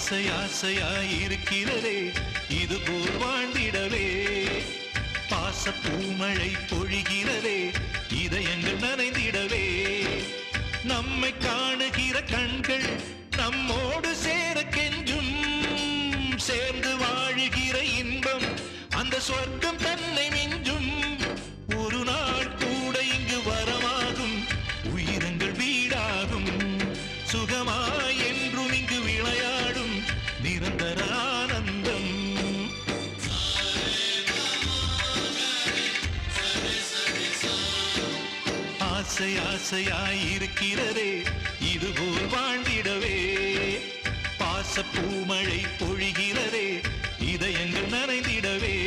ஆசை ஆசையாயிருக்கிறதே இதுபோல் வாழ்ந்திடவே பாச பூமழை பொழிகிறதே இதயங்கள் நனைந்திடவே நம்மை காணுகிற கண்கள் நம்மோடு சேர கெஞ்சும் சேர்ந்து வாழுகிற இன்பம் அந்த சொர்க்கம் தன்னை மிஞ்சும் ஒரு நாள் கூட இங்கு வரமாகும் உயிரங்கள் வீடாகும் சுகமாய் என்றும் இங்கு விளையாடும் நிரந்தர ஆனந்தம் ஆசை ஆசையாயிருக்கிறதே இதுபோல் வாழ்ந்திடவே பாச பூமழை பொழிகிறதே இதயங்கள் நனைந்திடவே